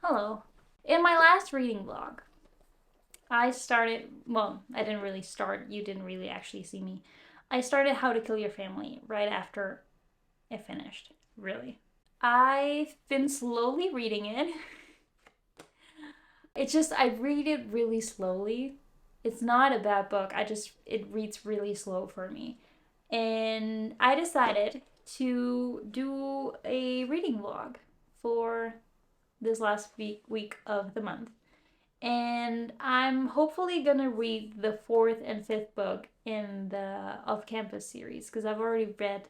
Hello. In my last reading vlog, I didn't really start, you didn't really actually see me. I started How to Kill Your Family right after it finished, really. I've been slowly reading it. I read it really slowly. It's not a bad book, it reads really slow for me. And I decided to do a reading vlog for this last week of the month. And I'm hopefully gonna read the fourth and fifth book in the Off Campus series because I've already read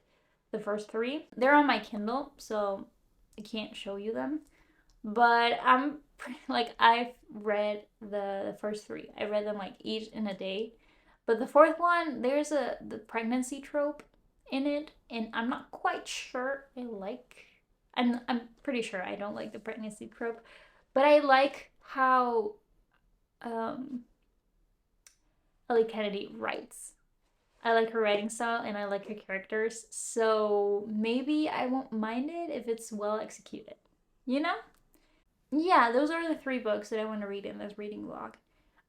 the first three. They're on my Kindle, so I can't show you them. But I've read the first three. I read them like each in a day. But the fourth one, there's the pregnancy trope in it, and I'm not quite sure I'm pretty sure I don't like the pregnancy trope, but I like how Ellie Kennedy writes. I like her writing style and I like her characters, so maybe I won't mind it if it's well executed. You know? Yeah, those are the three books that I want to read in this reading vlog.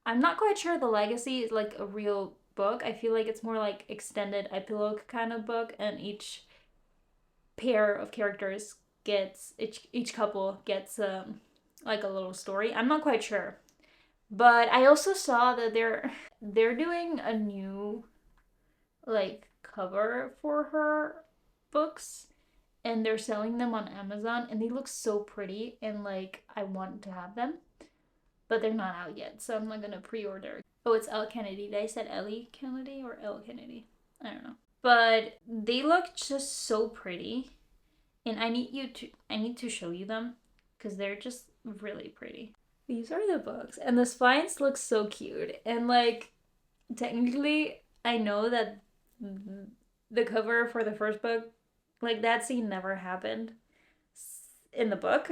I'm not quite sure The Legacy is like a real book. I feel like it's more like extended epilogue kind of book, and each pair of characters gets each couple gets like a little story. I'm not quite sure. But I also saw that they're doing a new like cover for her books, and they're selling them on Amazon, and they look so pretty, and like I want to have them, but they're not out yet, so I'm not gonna pre-order. Oh, it's Elle Kennedy. Did I said Ellie Kennedy or Elle Kennedy? I don't know. But they look just so pretty, and I need to show you them because they're just really pretty. These are the books, and the spines look so cute. And like, technically, I know that the cover for the first book, like that scene never happened in the book,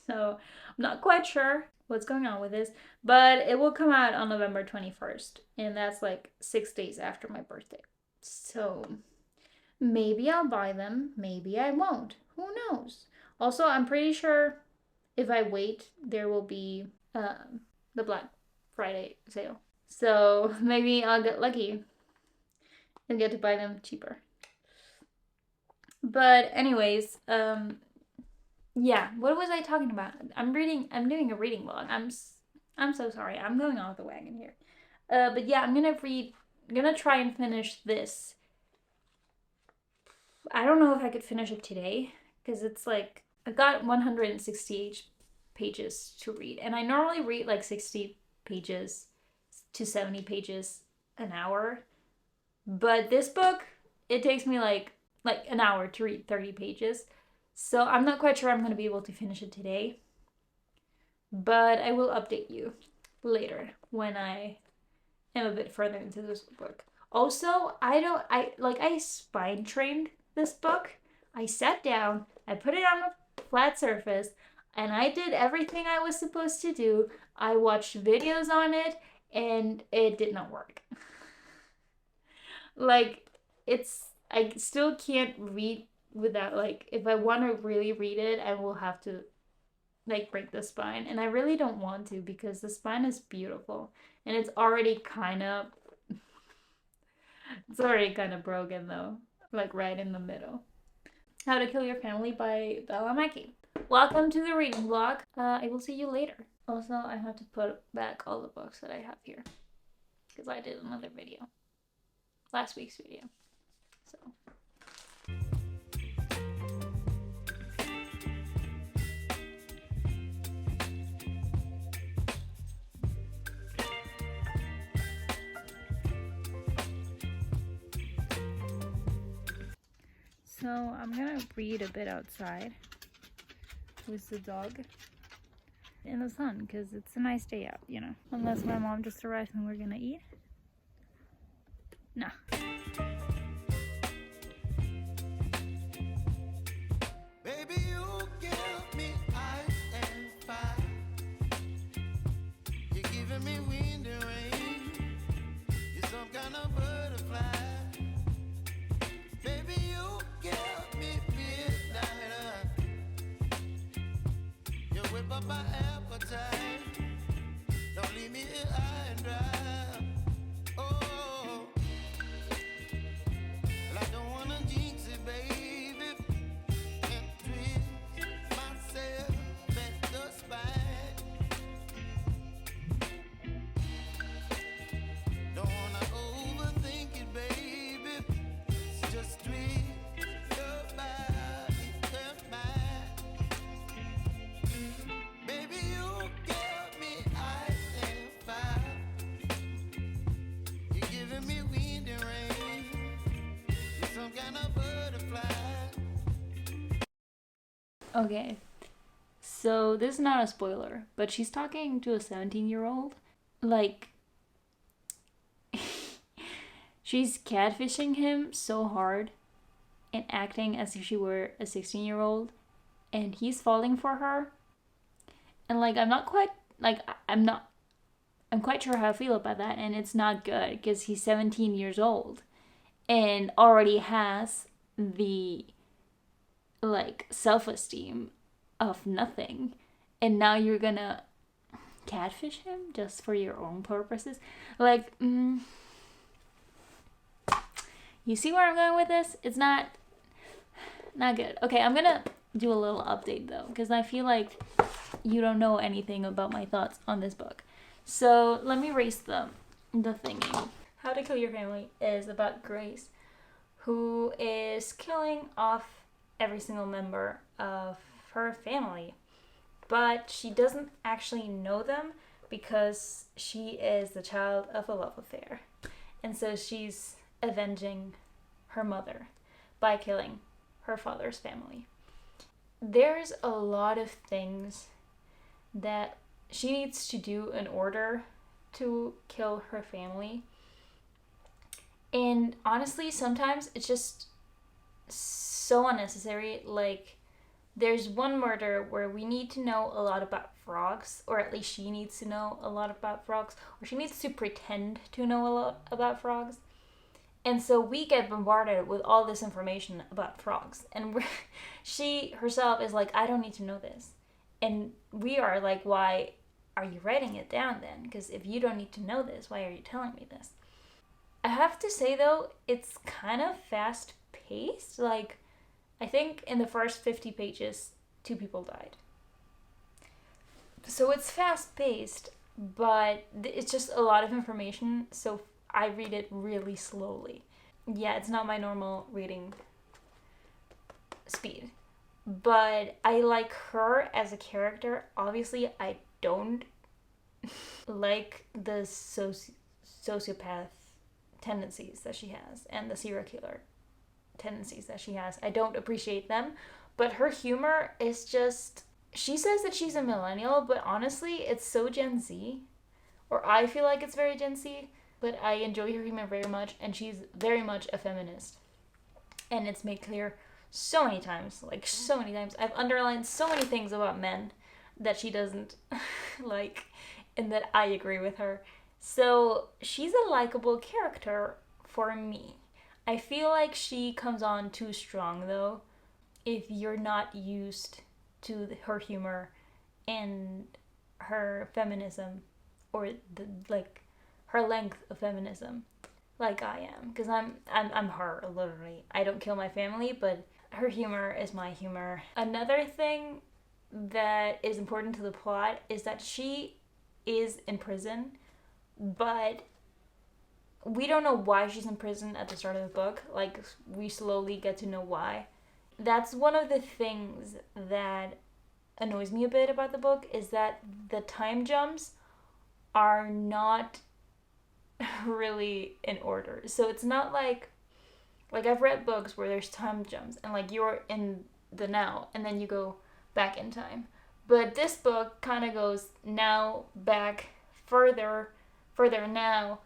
so I'm not quite sure what's going on with this. But it will come out on November 21st, and that's like 6 days after my birthday. So maybe I'll buy them, maybe I won't. Who knows? Also, I'm pretty sure if I wait, there will be the Black Friday sale. So maybe I'll get lucky and get to buy them cheaper. But anyways, yeah, what was I talking about? I'm doing a reading vlog. I'm so sorry. I'm going off the wagon here. But yeah, I'm gonna try and finish this. I don't know if I could finish it today because it's like I've got 168 pages to read, and I normally read like 60 pages to 70 pages an hour. But this book, it takes me like an hour to read 30 pages. So I'm not quite sure I'm going to be able to finish it today. But I will update you later when I am a bit further into this book. Also, I spine trained this book. I sat down, I put it on a flat surface, and I did everything I was supposed to do. I watched videos on it, and it did not work. I still can't read without, if I want to really read it, I will have to, break the spine. And I really don't want to because the spine is beautiful. And it's already kind of, broken though. Like right in the middle. How to Kill Your Family by Bella Mackie. Welcome to the reading vlog. I will see you later. Also, I have to put back all the books that I have here because I did another video. Last week's video. So I'm gonna read a bit outside with the dog in the sun because it's a nice day out, you know. Unless my mom just arrives and we're gonna eat. Nah. Baby, you give me ice and fire. You're giving me wind and rain. You're some kind of butterfly. Baby, you give me midnight. You whip up my ass. Okay, so this is not a spoiler, but she's talking to a 17-year-old. Like, she's catfishing him so hard and acting as if she were a 16-year-old, and he's falling for her. And like, I'm not quite, like, I'm not, I'm quite sure how I feel about that, and it's not good because he's 17 years old and already has the like self-esteem of nothing, and now you're gonna catfish him just for your own purposes. Like, you see where I'm going with this? It's not good. Okay, I'm gonna do a little update though, because I feel like you don't know anything about my thoughts on this book. So let me erase the thingy. How to Kill Your Family is about Grace, who is killing off every single member of her family, but she doesn't actually know them because she is the child of a love affair. And so she's avenging her mother by killing her father's family. There's a lot of things that she needs to do in order to kill her family. And honestly, sometimes it's just so unnecessary. Like, there's one murder where we need to know a lot about frogs, or at least she needs to know a lot about frogs, or she needs to pretend to know a lot about frogs. And so we get bombarded with all this information about frogs. And she herself is like, I don't need to know this. And we are like, why are you writing it down then? Because if you don't need to know this, why are you telling me this? I have to say though, it's kind of fast paced. Like, I think in the first 50 pages, 2 people died. So it's fast paced, but it's just a lot of information, so I read it really slowly. Yeah, it's not my normal reading speed. But I like her as a character. Obviously, I don't like the sociopath tendencies that she has and the serial killer tendencies that she has. I don't appreciate them, but her humor is just, she says that she's a millennial, but honestly, it's so Gen Z, or I feel like it's very Gen Z, but I enjoy her humor very much, and she's very much a feminist. And it's made clear so many times, like so many times. I've underlined so many things about men that she doesn't like, and that I agree with her. So she's a likable character for me. I feel like she comes on too strong though, if you're not used to her humor and her feminism, or the like her length of feminism, like I am, because I'm her literally. I don't kill my family, but her humor is my humor. Another thing that is important to the plot is that she is in prison, but we don't know why she's in prison at the start of the book. Like, we slowly get to know why. That's one of the things that annoys me a bit about the book, is that the time jumps are not really in order. So it's not like I've read books where there's time jumps and like you're in the now and then you go back in time. But this book kind of goes now, back, further now,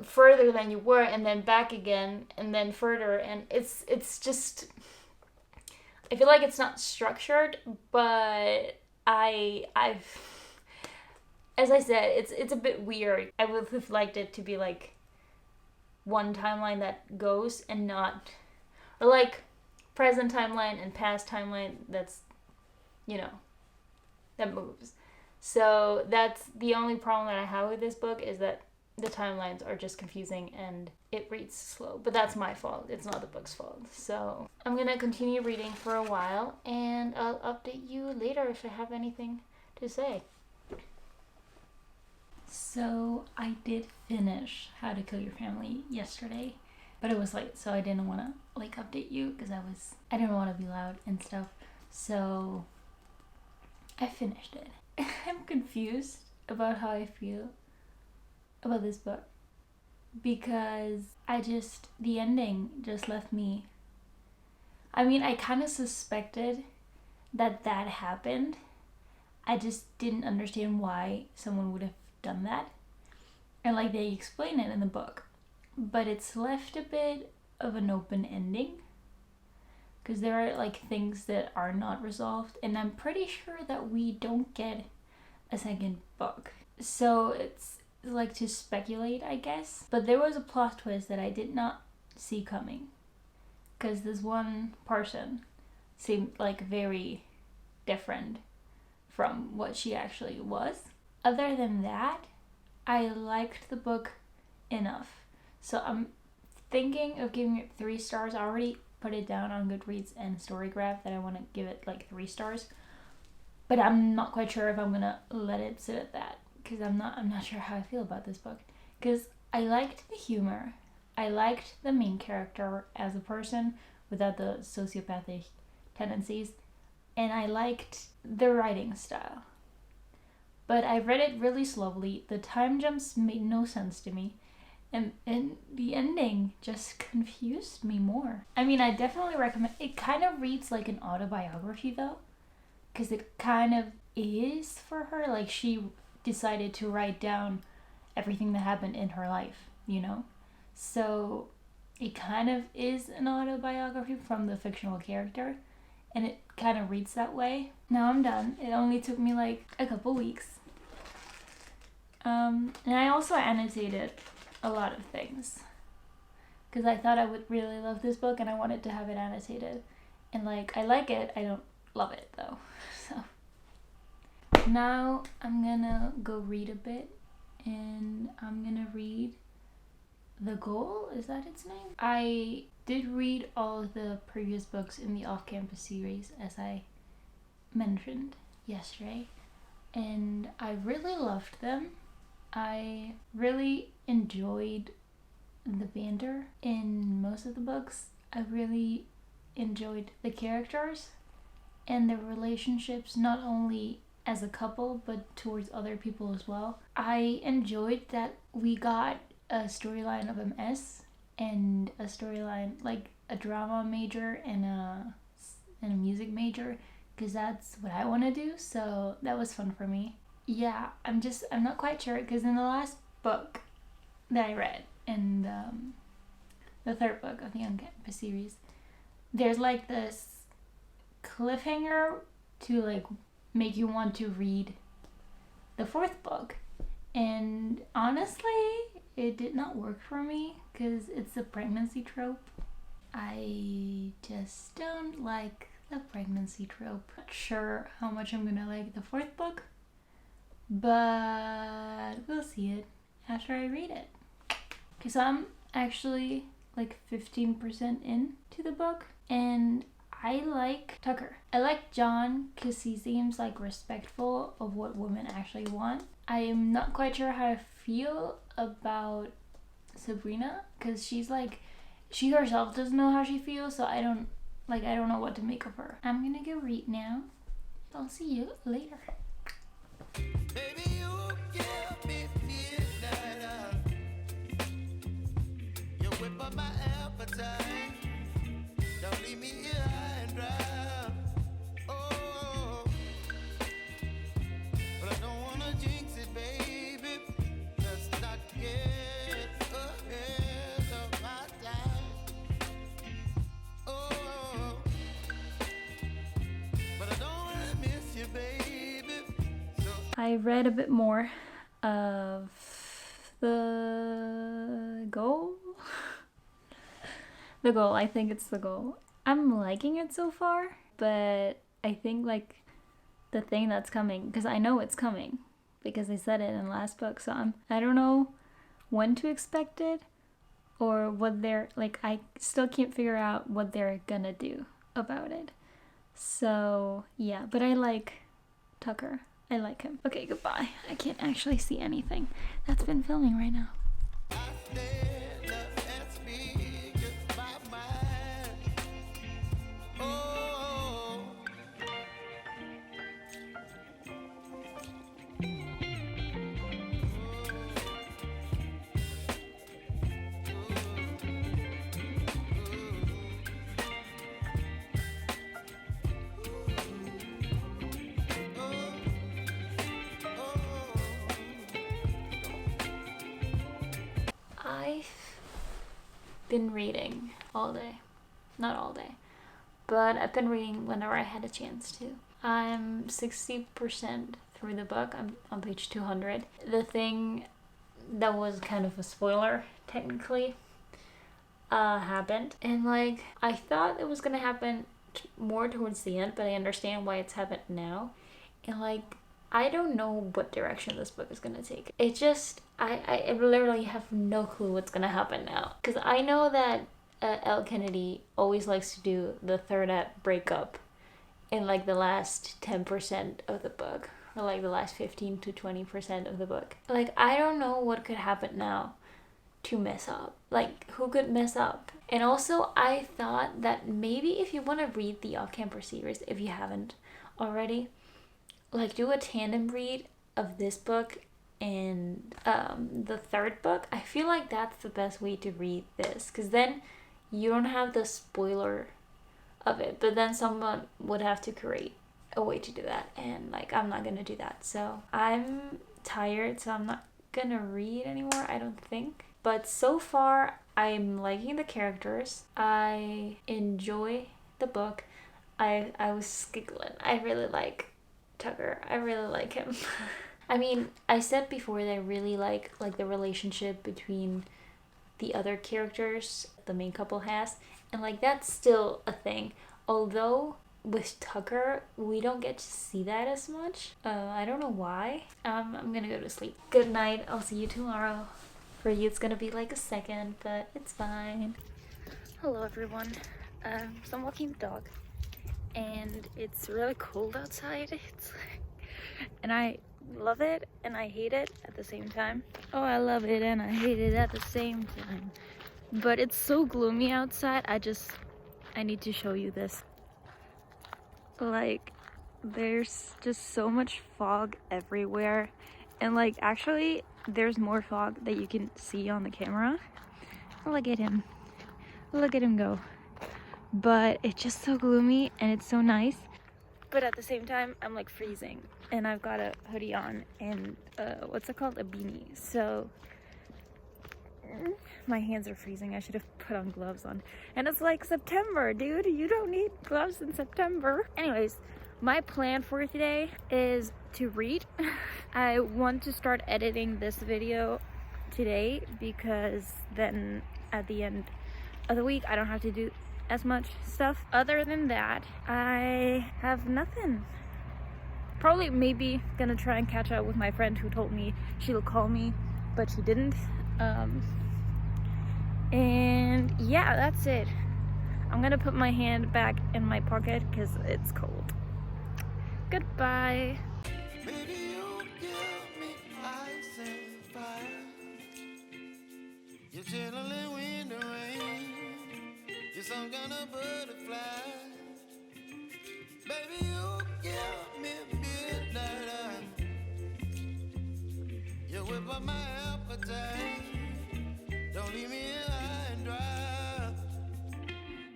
further than you were, and then back again, and then further, and it's just, I feel like it's not structured, but I've as I said, it's a bit weird. I would have liked it to be like one timeline that goes and not, or like present timeline and past timeline that's, you know, that moves. So that's the only problem that I have with this book, is that the timelines are just confusing and it reads slow. But that's my fault. It's not the book's fault. So I'm gonna continue reading for a while, and I'll update you later if I have anything to say. So I did finish How to Kill Your Family yesterday, but it was late, so I didn't want to like update you because I didn't want to be loud and stuff. So I finished it. I'm confused about how I feel about this book, because the ending just left me. I mean, I kind of suspected that that happened. I just didn't understand why someone would have done that. And like they explain it in the book. But it's left a bit of an open ending. Because there are like things that are not resolved. And I'm pretty sure that we don't get a second book. So it's like to speculate, I guess. But there was a plot twist that I did not see coming. Because this one person seemed like very different from what she actually was. Other than that, I liked the book enough. So I'm thinking of giving it 3 stars. I already put it down on Goodreads and Storygraph that I want to give it like 3 stars. But I'm not quite sure if I'm gonna let it sit at that, because I'm not sure how I feel about this book. Because I liked the humor. I liked the main character as a person without the sociopathic tendencies. And I liked the writing style. But I read it really slowly. The time jumps made no sense to me. And the ending just confused me more. I mean, I definitely recommend it. Kind of reads like an autobiography though. Because it kind of is for her. Like she decided to write down everything that happened in her life, you know? So it kind of is an autobiography from the fictional character. And it kind of reads that way. Now I'm done. It only took me like a couple weeks. And I also annotated a lot of things. Because I thought I would really love this book and I wanted to have it annotated. And like, I like it. I don't love it though. So now I'm gonna go read a bit. And I'm gonna read The Goal. Is that its name? I did read all of the previous books in the off-campus series, as I mentioned yesterday, and I really loved them. I really enjoyed the banter in most of the books. I really enjoyed the characters and their relationships, not only as a couple but towards other people as well. I enjoyed that we got a storyline of MS and a storyline like a drama major and a music major, because that's what I want to do. So that was fun for me. Yeah, I'm not quite sure, because in the last book that I read, in the 3rd book of the on-campus series, there's like this cliffhanger to like make you want to read the 4th book, and honestly it did not work for me because it's a pregnancy trope. I just don't like the pregnancy trope. Not sure how much I'm gonna like the 4th book, but we'll see it after I read it. Because I'm actually like 15% into the book, and I like Tucker. I like John because he seems like respectful of what women actually want. I am not quite sure how I feel about Sabrina, because she herself doesn't know how she feels, so I don't know what to make of her. I'm gonna go read now. I'll see you later. Baby, you give me midnight. You whip up my appetite. Don't leave me here high and dry. Oh, but I don't wanna jinx it, baby. Let's not get ahead of my time. Oh, but I don't wanna miss you, baby. So I read a bit more of The Goal. The Goal, I think it's The Goal. I'm liking it so far, but I think like the thing that's coming, because I know it's coming because they said it in the last book, so I don't know when to expect it or what they're like. I still can't figure out what they're gonna do about it. So yeah, but I like Tucker. I like him. Okay, goodbye. I can't actually see anything that's been filming right now. I stand up and speak my mind. Oh, been reading all day. Not all day, but I've been reading whenever I had a chance to. I'm 60% through the book. I'm on page 200. The thing that was kind of a spoiler, technically, happened. And like, I thought it was gonna happen more towards the end, but I understand why it's happened now. And like, I don't know what direction this book is gonna take. It just, I literally have no clue what's gonna happen now. Because I know that Elle Kennedy always likes to do the third act breakup in like the last 10% of the book. Or like the last 15 to 20% of the book. Like, I don't know what could happen now to mess up. Like, who could mess up? And also, I thought that maybe if you want to read the Off-Camper series, if you haven't already, like, do a tandem read of this book and the third book. I feel like that's the best way to read this, because then you don't have the spoiler of it, but then someone would have to create a way to do that, and like, I'm not gonna do that. So I'm tired, so I'm not gonna read anymore, I don't think. But so far, I'm liking the characters. I enjoy the book. I was giggling. I really like Tucker. I really like him. I mean, I said before that I really like the relationship between the other characters the main couple has, and like, that's still a thing. Although with Tucker, we don't get to see that as much. I don't know why. I'm gonna go to sleep. Good night. I'll see you tomorrow. For you, it's gonna be like a second, but it's fine. Hello, everyone. So I'm walking the dog, and it's really cold outside. And I love it, and I hate it at the same time. Oh, I love it, and I hate it at the same time. But it's so gloomy outside. I need to show you this. Like, there's just so much fog everywhere, and like, actually there's more fog that you can see on the camera. Look at him go. But it's just so gloomy, and it's so nice, but at the same time I'm like freezing, and I've got a hoodie on and what's it called, a beanie. So my hands are freezing. I should have put on gloves on. And it's like September, dude. You don't need gloves in September. Anyways, my plan for today is to read. I want to start editing this video today, because then at the end of the week I don't have to do as much stuff. Other than that, I have nothing. Probably maybe gonna try and catch up with my friend who told me she'll call me, but she didn't. And yeah, that's it. I'm gonna put my hand back in my pocket because it's cold. Goodbye. Baby, you give me ice and fire. You're chilling in the rain. You're some kind of butterfly. Baby, you give me midnight. You whip up my appetite. Don't leave me here high and dry.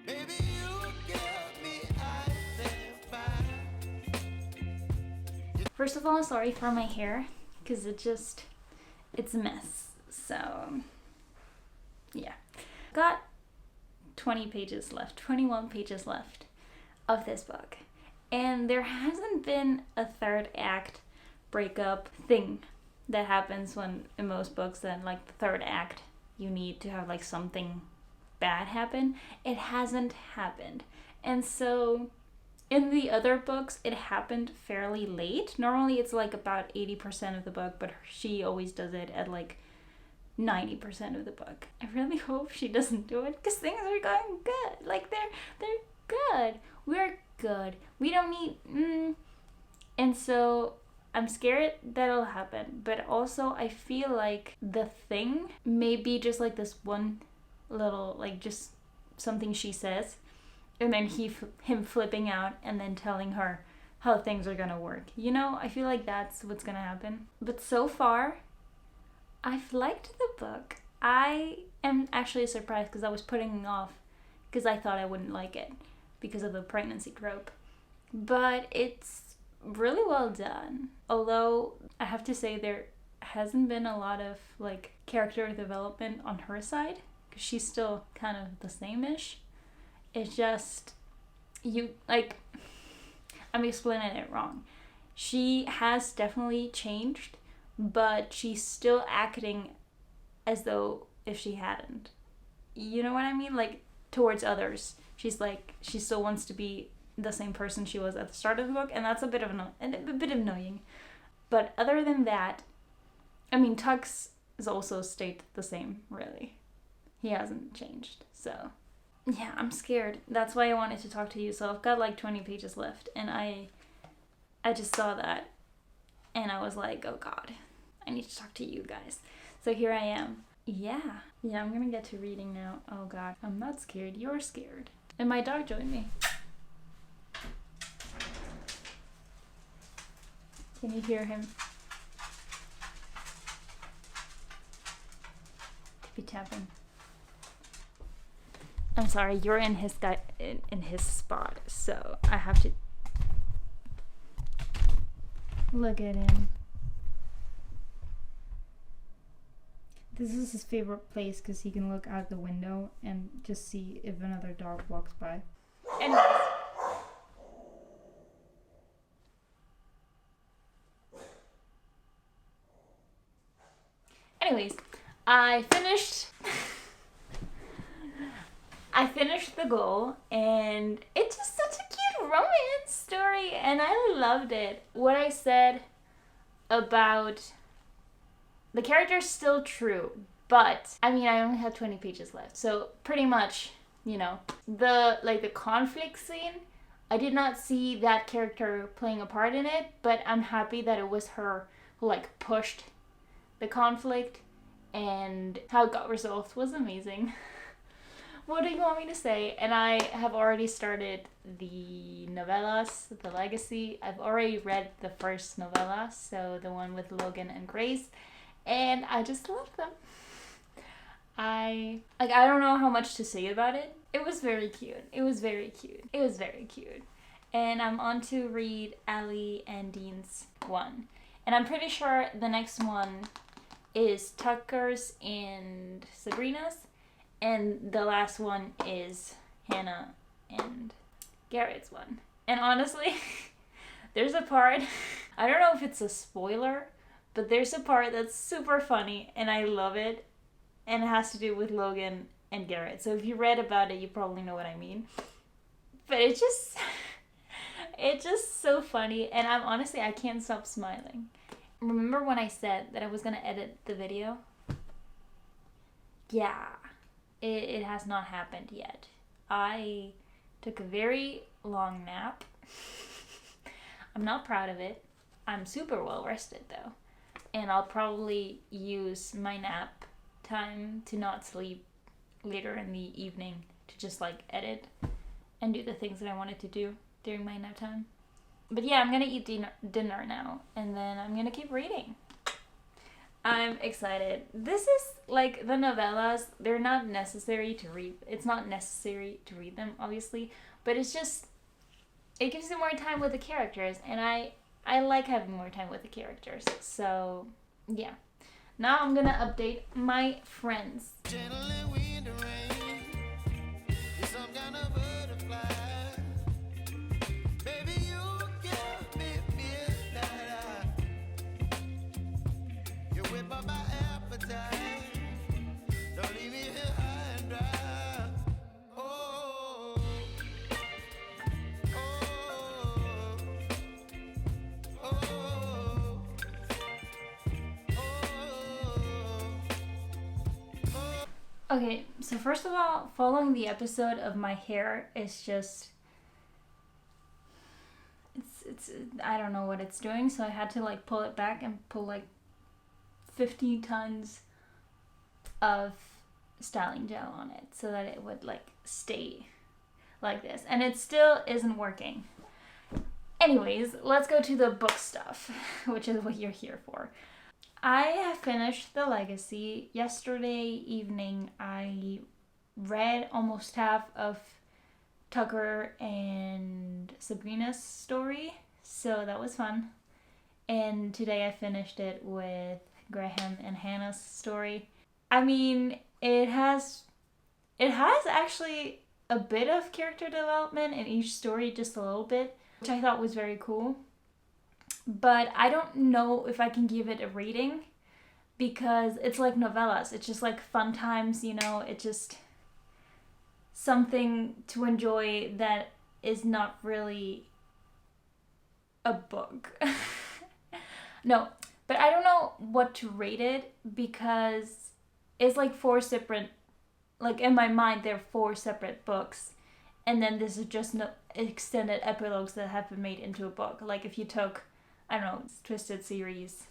Baby, you give me ice and fire. First of all, sorry for my hair, because it's a mess. So yeah, got 21 pages left of this book, and there hasn't been a third act breakup thing that happens when in most books. Then like the third act, you need to have like something bad happen. It hasn't happened. And so in the other books, it happened fairly late. Normally it's like about 80% of the book, but she always does it at like 90% of the book. I really hope she doesn't do it, because things are going good. Like, they're good. We're good. We don't need and so I'm scared that'll happen, but also I feel like the thing may be just like this one little, like, just something she says, and then him flipping out and then telling her how things are gonna work. You know, I feel like that's what's gonna happen. But so far, I've liked the book. I am actually surprised, because I was putting it off because I thought I wouldn't like it because of the pregnancy trope. But it's really well done. Although I have to say there hasn't been a lot of like character development on her side, because she's still kind of the same-ish. It's just, you, like, I'm explaining it wrong. She has definitely changed, but she's still acting as though if she hadn't. You know what I mean? Like, towards others. She's like, she still wants to be the same person she was at the start of the book, and that's a bit annoying. But other than that, I mean, Tux has also stayed the same, really. He hasn't changed, so... Yeah, I'm scared. That's why I wanted to talk to you. So I've got like 20 pages left, and I just saw that, and I was like, oh god, I need to talk to you guys. So here I am. Yeah, I'm gonna get to reading now. Oh god, I'm not scared. You're scared. And my dog joined me. Can you hear him? Tippy tapping. I'm sorry, you're in his in his spot, so I have to look at him. This is his favorite place because he can look out the window and just see if another dog walks by. Anyways, I finished the goal, and it's just such a cute romance story, and I loved it. What I said about the character's still true, but I mean, I only have 20 pages left, so pretty much, you know, the conflict scene, I did not see that character playing a part in it, but I'm happy that it was her who like pushed the conflict, and how it got resolved was amazing. What do you want me to say? And I have already started the novellas, the Legacy. I've already read the first novella, so the one with Logan and Grace, and I just love them. I don't know how much to say about it. It was very cute. And I'm on to read Allie and Dean's one. And I'm pretty sure the next one is Tucker's and Sabrina's. And the last one is Hannah and Garrett's one. And honestly, there's a part, I don't know if it's a spoiler, but there's a part that's super funny and I love it. And it has to do with Logan and Garrett. So if you read about it, you probably know what I mean. But it's just so funny. And I can't stop smiling. Remember when I said that I was going to edit the video? Yeah. It has not happened yet. I took a very long nap. I'm not proud of it. I'm super well rested though. And I'll probably use my nap time to not sleep later in the evening to just like edit and do the things that I wanted to do during my nap time. But yeah, I'm gonna eat dinner now, and then I'm gonna keep reading. I'm excited. This is like the novellas, they're not necessary to read. It's not necessary to read them, obviously, but it's just, it gives you more time with the characters, and I like having more time with the characters. So, yeah. Now I'm gonna update my friends. Okay, so first of all, following the episode of my hair is just, it's I don't know what it's doing, so I had to like pull it back and pull like 50 tons of styling gel on it so that it would like stay like this, and it still isn't working. Anyways, let's go to the book stuff, which is what you're here for. I have finished The Legacy. Yesterday evening, I read almost half of Tucker and Sabrina's story, so that was fun. And today I finished it with Graham and Hannah's story. I mean, it has It has actually a bit of character development in each story, just a little bit, which I thought was very cool. But I don't know if I can give it a rating because it's like novellas. It's just like fun times, you know, it's just something to enjoy that is not really a book. No, but I don't know what to rate it because it's like four separate, like in my mind, they're four separate books. And then this is just no extended epilogues that have been made into a book. Like if you took, I don't know, Twisted series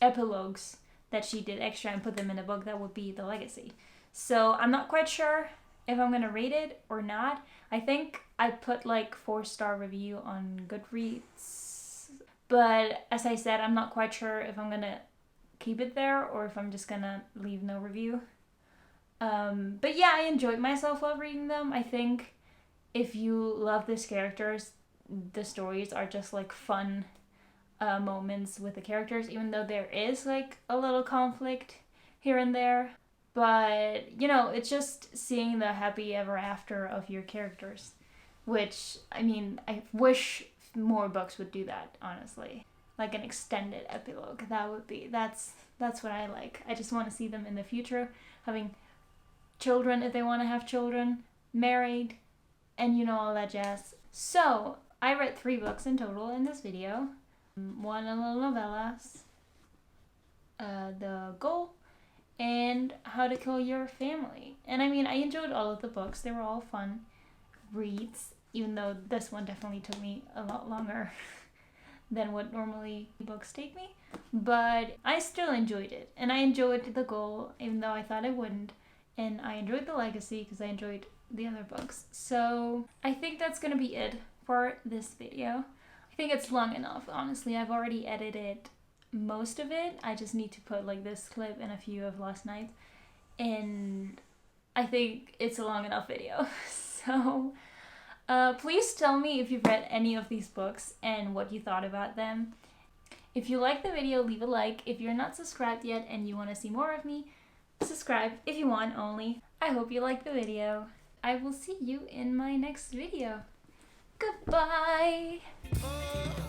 epilogues that she did extra and put them in a book, that would be The Legacy. So I'm not quite sure if I'm gonna rate it or not. I think I put like 4-star review on Goodreads, but as I said, I'm not quite sure if I'm gonna keep it there or if I'm just gonna leave no review. But yeah, I enjoyed myself while reading them. I think if you love these characters, the stories are just like fun moments with the characters, even though there is like a little conflict here and there. But, you know, it's just seeing the happy ever after of your characters, which, I mean, I wish more books would do that, honestly. Like an extended epilogue. That's what I like. I just want to see them in the future having children if they want to have children, married, and you know, all that jazz. So, I read 3 books in total in this video. One of the novellas, The Goal, and How to Kill Your Family. And I mean, I enjoyed all of the books. They were all fun reads, even though this one definitely took me a lot longer than what normally books take me. But I still enjoyed it. And I enjoyed The Goal, even though I thought I wouldn't. And I enjoyed The Legacy because I enjoyed the other books. So I think that's going to be it for this video. I think it's long enough, honestly. I've already edited most of it. I just need to put like this clip and a few of last night. And I think it's a long enough video. So please tell me if you've read any of these books and what you thought about them. If you like the video, leave a like. If you're not subscribed yet and you want to see more of me, subscribe if you want only. I hope you liked the video. I will see you in my next video. Goodbye! Oh.